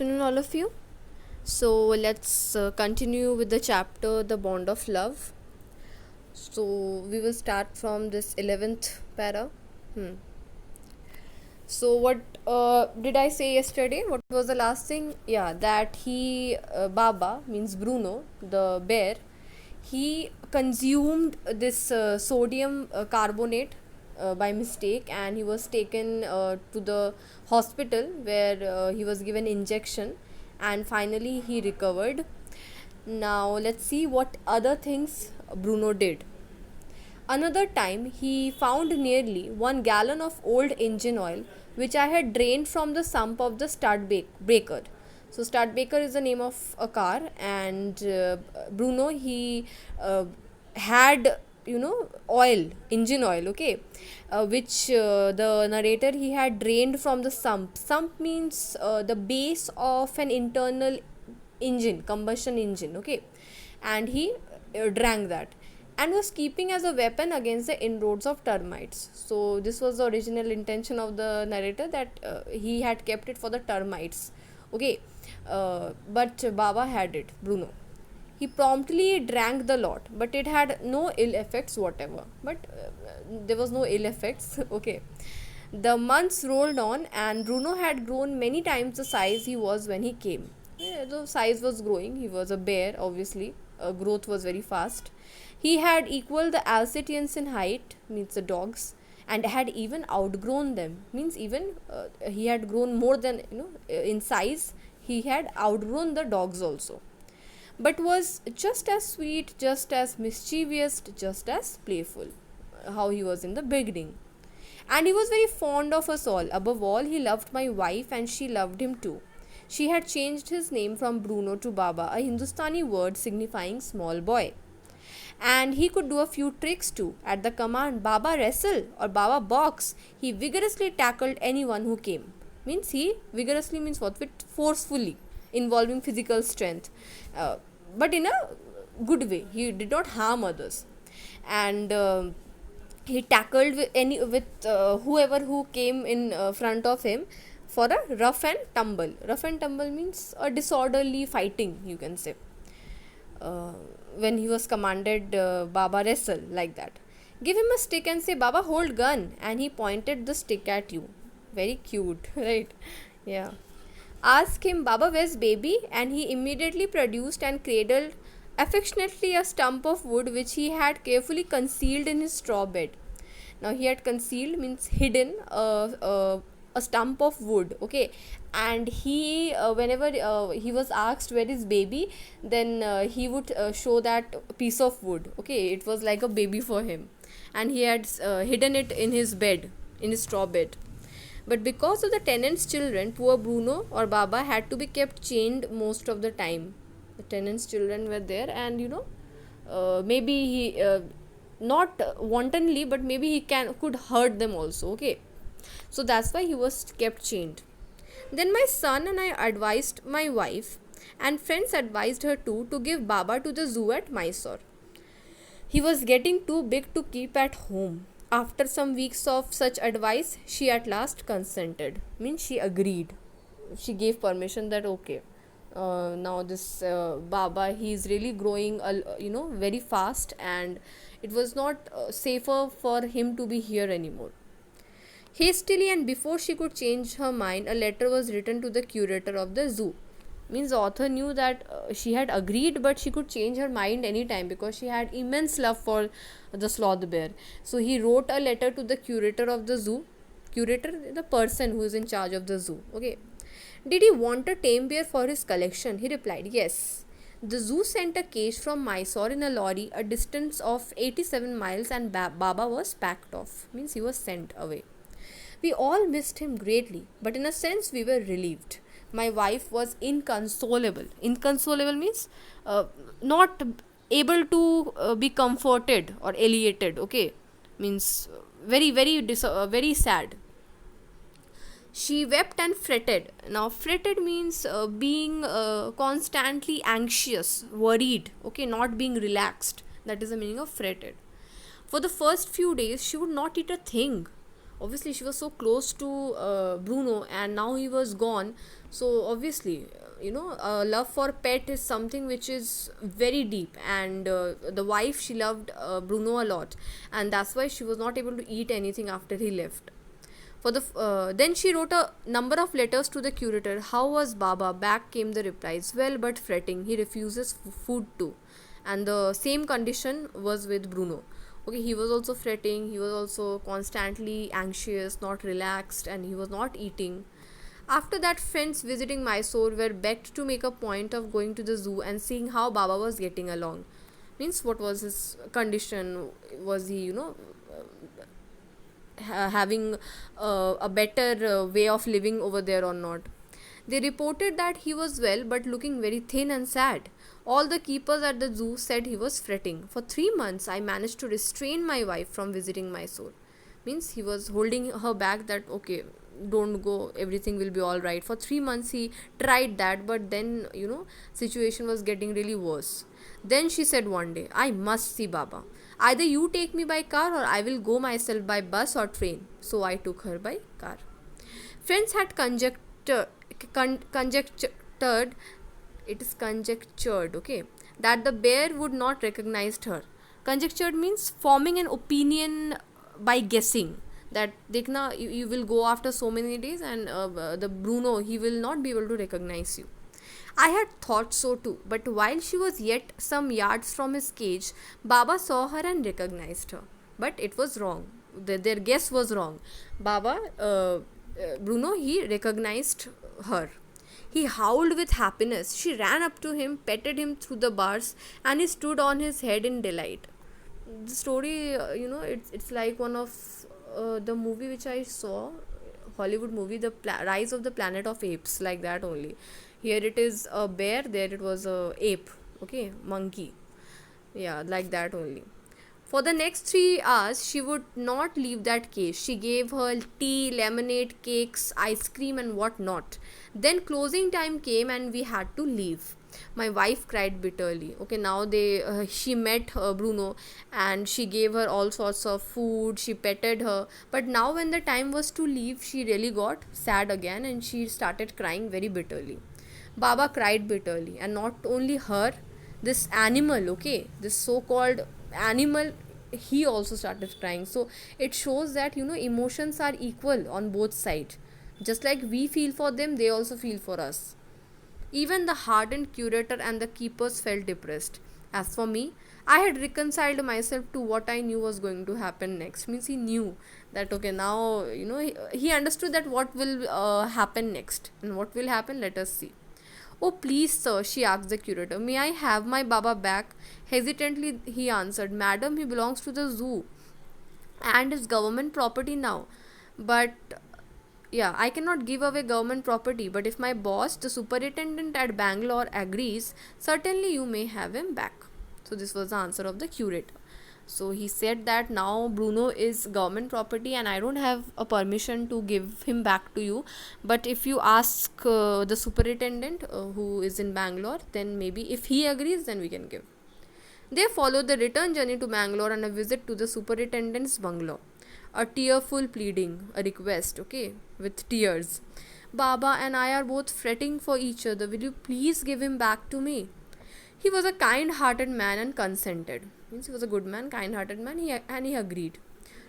Afternoon, all of you. So let's continue with the chapter The Bond of Love. So we will start from this 11th para. Hmm. So what did I say yesterday? What was the last thing? Yeah, that Baba means Bruno, the bear, he consumed this sodium carbonate by mistake, and he was taken to the hospital where he was given injection, and finally he recovered. Now let's see what other things Bruno did. Another time, he found nearly 1 gallon of old engine oil, which I had drained from the sump of the breaker. So, breaker is the name of a car, and Bruno he had oil, engine oil, okay, which the narrator he had drained from the sump. Sump means the base of an internal engine, combustion engine, okay, and he drank that and was keeping as a weapon against the inroads of termites. So this was the original intention of the narrator, that he had kept it for the termites, okay. But Baba had it, Bruno. He promptly drank the lot, but it had no ill effects whatever. But there was no ill effects, okay. The months rolled on, and Bruno had grown many times the size he was when he came. The size was growing. He was a bear, obviously. Growth was very fast. He had equaled the Alsatians in height, means the dogs, and had even outgrown them, means even he had grown more than in size. He had outgrown the dogs also, but was just as sweet, just as mischievous, just as playful, how he was in the beginning. And he was very fond of us all. Above all, he loved my wife, and she loved him too. She had changed his name from Bruno to Baba, a Hindustani word signifying small boy. And he could do a few tricks too. At the command Baba wrestle or Baba box, he vigorously tackled anyone who came. Means he vigorously means what? With forcefully, involving physical strength, but in a good way. He did not harm others, and he tackled with whoever who came in front of him for a rough and tumble. Rough and tumble means a disorderly fighting, you can say. uh, when he was commanded Baba wrestle, like that. Give him a stick and say, Baba, hold gun. And he pointed the stick at you. Very cute, right? Yeah. Ask him, Baba, where's baby? And he immediately produced and cradled affectionately a stump of wood which he had carefully concealed in his straw bed. Now he had concealed means hidden a stump of wood, okay. And he whenever he was asked where is baby, then he would show that piece of wood, okay. It was like a baby for him, and he had hidden it in his bed, in his straw bed. But because of the tenant's children, poor Bruno or Baba had to be kept chained most of the time. The tenant's children were there, and maybe he not wantonly, but maybe he could hurt them also, okay. So that's why he was kept chained. Then my son and I advised my wife, and friends advised her too, to give Baba to the zoo at Mysore. He was getting too big to keep at home. After some weeks of such advice, she at last consented. Means she agreed. She gave permission that okay. Now this Baba, he is really growing, very fast, and it was not safer for him to be here anymore. Hastily, and before she could change her mind, a letter was written to the curator of the zoo. Means the author knew that she had agreed, but she could change her mind anytime, because she had immense love for the sloth bear. So he wrote a letter to the curator of the zoo. Curator, the person who is in charge of the zoo, okay. Did he want a tame bear for his collection? He replied, yes. The zoo sent a cage from Mysore in a lorry, a distance of 87 miles, and Baba was packed off. Means he was sent away. We all missed him greatly, but in a sense we were relieved. My wife was inconsolable. Inconsolable means not able to be comforted or elated, okay. Means very sad. She wept and fretted. Now fretted means being constantly anxious, worried, okay, not being relaxed. That is the meaning of fretted. For the first few days she would not eat a thing. Obviously she was so close to Bruno, and now he was gone. So obviously, love for pet is something which is very deep, and the wife, she loved Bruno a lot, and that's why she was not able to eat anything after he left. Then she wrote a number of letters to the curator. How was Baba? Back came the replies. Well, but fretting. He refuses food too, and the same condition was with Bruno. Okay, he was also fretting. He was also constantly anxious, not relaxed, and he was not eating. After that, friends visiting Mysore were begged to make a point of going to the zoo and seeing how Baba was getting along. Means, what was his condition? Was he, having a better way of living over there or not? They reported that he was well but looking very thin and sad. All the keepers at the zoo said he was fretting. For 3 months, I managed to restrain my wife from visiting Mysore. Means he was holding her back that, okay, don't go, everything will be all right. For 3 months, he tried that, but then, situation was getting really worse. Then she said one day, I must see Baba. Either you take me by car or I will go myself by bus or train. So I took her by car. Friends had conjectured, it is conjectured, okay, that the bear would not recognize her. Conjectured means forming an opinion by guessing that Dekna, you will go after so many days, and the Bruno, he will not be able to recognize you. I had thought so too, but while she was yet some yards from his cage, Baba saw her and recognized her. But it was wrong. Their guess was wrong. Bruno, he recognized her. He howled with happiness. She ran up to him, petted him through the bars, and he stood on his head in delight. The story, it's like one of the movie which I saw, Hollywood movie, the Rise of the Planet of Apes, like that only. Here it is a bear, there it was a ape, okay, monkey. Yeah, like that only. For the next 3 hours, she would not leave that cage. She gave her tea, lemonade, cakes, ice cream, and what not. Then closing time came and we had to leave. My wife cried bitterly. Okay, now she met Bruno, and she gave her all sorts of food. She petted her, but now when the time was to leave, she really got sad again, and she started crying very bitterly. Baba cried bitterly, and not only her, this animal, okay, this so-called animal, he also started crying. So it shows that, emotions are equal on both sides. Just like we feel for them, they also feel for us. Even the hardened curator and the keepers felt depressed. As for me, I had reconciled myself to what I knew was going to happen next. Means he knew that, okay, now, he understood that what will happen next. And what will happen, let us see. Oh, please, sir, she asked the curator, may I have my Baba back? Hesitantly, he answered, Madam, he belongs to the zoo and is government property now. But yeah, I cannot give away government property, but if my boss, the superintendent at Bangalore, agrees, certainly you may have him back. So this was the answer of the curator. So he said that now Bruno is government property and I don't have a permission to give him back to you. But if you ask the superintendent who is in Bangalore, then maybe if he agrees, then we can give. They followed the return journey to Bangalore and a visit to the superintendent's bungalow. A tearful pleading, a request, okay, with tears. Baba and I are both fretting for each other. Will you please give him back to me? He was a kind-hearted man and consented. Means he was a good man, kind-hearted man, and he agreed.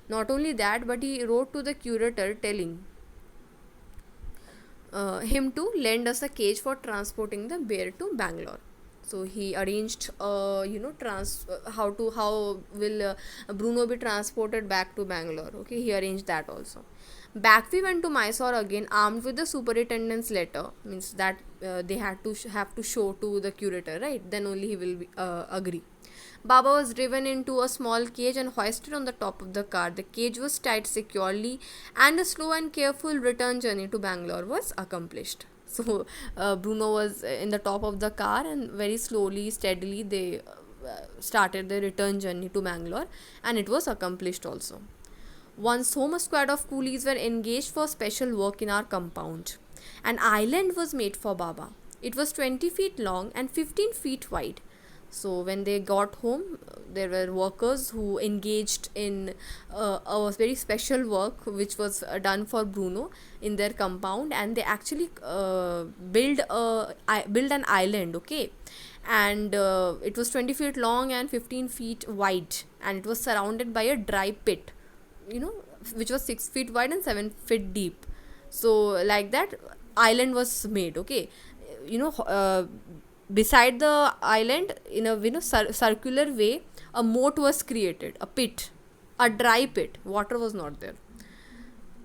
Not only that, but he wrote to the curator telling him to lend us a cage for transporting the bear to Bangalore. So he arranged, how will Bruno be transported back to Bangalore. Okay, he arranged that also. Back we went to Mysore again, armed with the superintendent's letter. Means that they had to have to show to the curator, right? Then only he will agree. Baba was driven into a small cage and hoisted on the top of the car. The cage was tied securely, and a slow and careful return journey to Bangalore was accomplished. So Bruno was in the top of the car, and very slowly, steadily, they started the return journey to Bangalore, and it was accomplished also. Once home, a squad of coolies were engaged for special work in our compound. An island was made for Baba. It was 20 feet long and 15 feet wide. So when they got home, there were workers who engaged in a very special work which was done for Bruno in their compound, and they actually build an island, okay, and it was 20 feet long and 15 feet wide, and it was surrounded by a dry pit, you know, which was 6 feet wide and 7 feet deep. So like that island was made, okay. you know uh, Beside the island, in a circular way, a moat was created, a pit, a dry pit. Water was not there.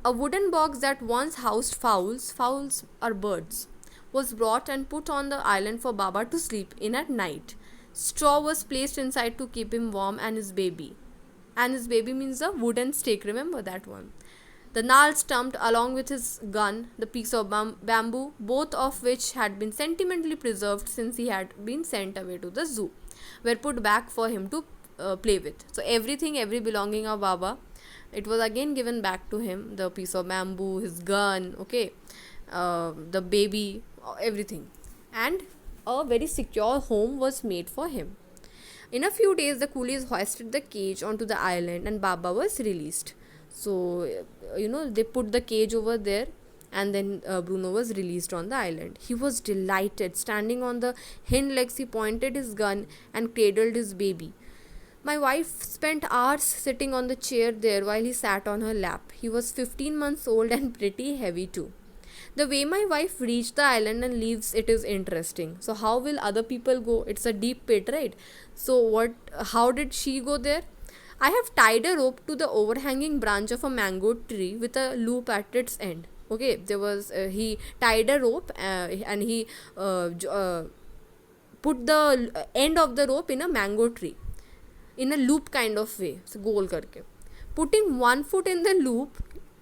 A wooden box that once housed fowls are birds, was brought and put on the island for Baba to sleep in at night. Straw was placed inside to keep him warm and his baby. And his baby means the wooden stake, remember that one. The Nal stumped along with his gun, the piece of bamboo, both of which had been sentimentally preserved since he had been sent away to the zoo, were put back for him to play with. So everything, every belonging of Baba, it was again given back to him. The piece of bamboo, his gun, okay, the baby, everything, and a very secure home was made for him. In a few days, the coolies hoisted the cage onto the island, and Baba was released. So, they put the cage over there, and then Bruno was released on the island. He was delighted. Standing on the hind legs, he pointed his gun and cradled his baby. My wife spent hours sitting on the chair there while he sat on her lap. He was 15 months old and pretty heavy too. The way my wife reached the island and leaves it is interesting. So how will other people go? It's a deep pit, right? So how did she go there? I have tied a rope to the overhanging branch of a mango tree with a loop at its end. Okay, there was he tied a rope and he put the end of the rope in a mango tree in a loop kind of way, so goal karke. Putting one foot in the loop,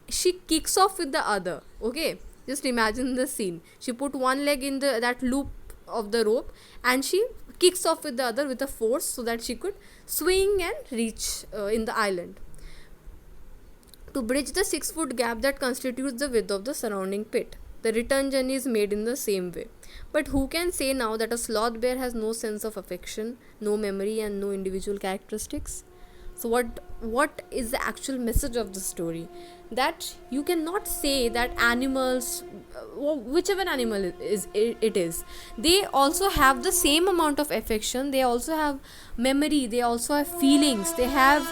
she kicks off with the other. Okay, just imagine the scene. She put one leg in that loop of the rope, and she kicks off with the other with a force so that she could swing and reach in the island to bridge the 6-foot gap that constitutes the width of the surrounding pit. The return journey is made in the same way. But who can say now that a sloth bear has no sense of affection, no memory, and no individual characteristics? So what is the actual message of the story? That you cannot say that animals, whichever animal it is, they also have the same amount of affection, they also have memory, they also have feelings, they have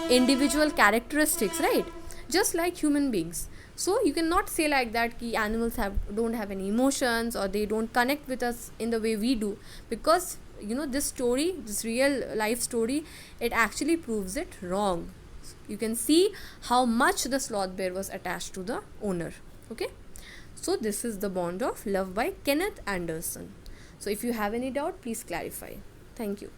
individual characteristics, right? Just like human beings. So you cannot say like that ki animals don't have any emotions, or they don't connect with us in the way we do, because this story, this real life story, it actually proves it wrong. You can see how much the sloth bear was attached to the owner. Okay, so this is The Bond of Love by Kenneth Anderson. So if you have any doubt, please clarify. Thank you.